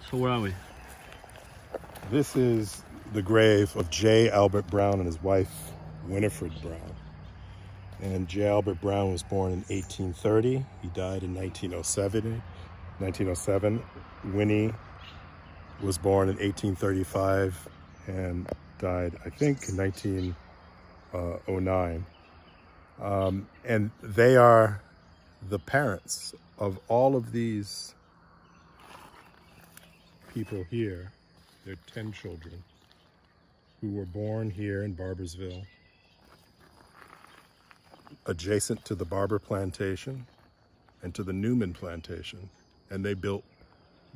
So where are we? This is the grave of J. Albert Brown and his wife, Winifred Brown. And J. Albert Brown was born in 1830. He died in 1907. Winnie was born in 1835 and died, I think, in 1909. And they are the parents of all of these people here. There are 10 children who were born here in Barboursville, adjacent to the Barber plantation and to the Newman plantation. And they built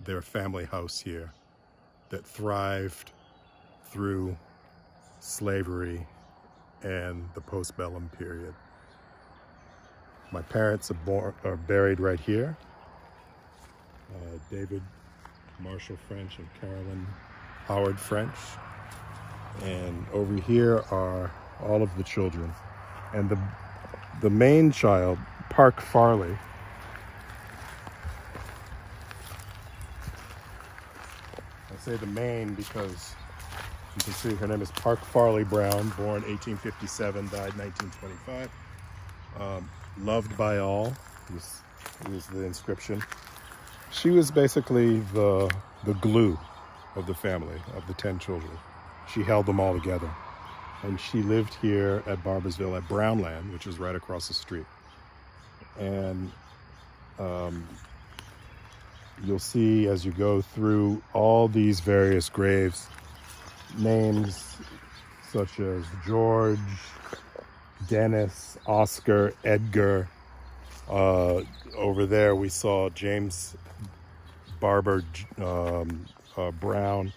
their family house here that thrived through slavery and the postbellum period. My parents are buried right here. David Marshall French and Carolyn Howard French. And over here are all of the children. And the main child, Park Farley, I say the main because you can see her name is Park Farley Brown, born 1857, died 1925. Loved by all, was the inscription. She was basically the glue of the family, of the 10 children. She held them all together. And she lived here at Barboursville at Brownland, which is right across the street. And you'll see as you go through all these various graves, names such as George, Dennis, Oscar, Edgar. Over there we saw James Barber Brown.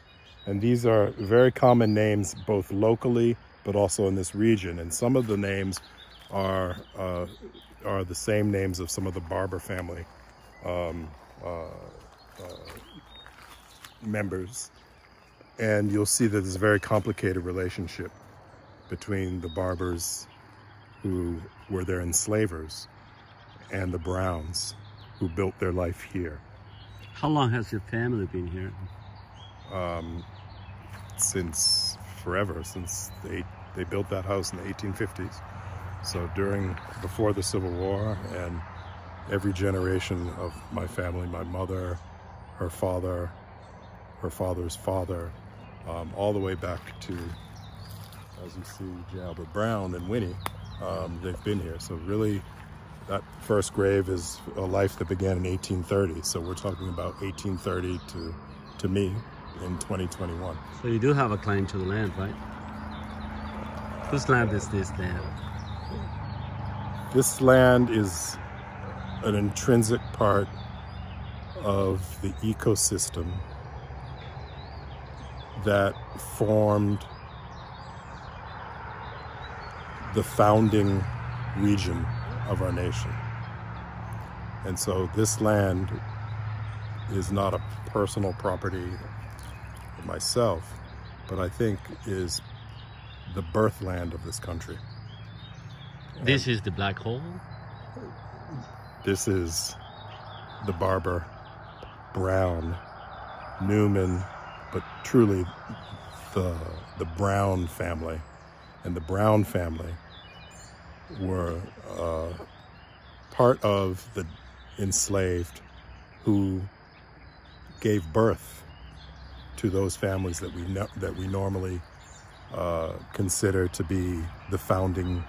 And these are very common names both locally but also in this region. And some of the names are the same names of some of the Barber family members. And you'll see that there's a very complicated relationship between the Barbers who were their enslavers and the Browns who built their life here. How long has your family been here? Since forever, since they built that house in the 1850s. So before the Civil War, and every generation of my family, my mother, her father, her father's father, all the way back to, as you see, J. Albert Brown and Winnie, they've been here. So really, that first grave is a life that began in 1830. So we're talking about 1830 to me in 2021. So you do have a claim to the land, right? Whose land is this then? This land is an intrinsic part of the ecosystem that formed the founding region of our nation. And so this land is not a personal property of myself, but I think is the birthland of this country. This is the black hole? This is the Barber, Brown, Newman, but truly the Brown family. And the Brown family were part of the enslaved who gave birth to those families that we normally consider to be the founding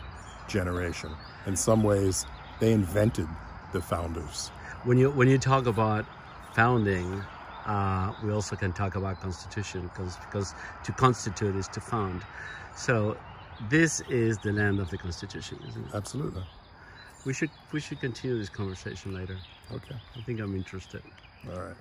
generation. In some ways, they invented the founders. When you talk about founding, we also can talk about constitution, because to constitute is to found. So this is the land of the Constitution, isn't it? Absolutely. We should continue this conversation later. Okay. I think I'm interested. All right.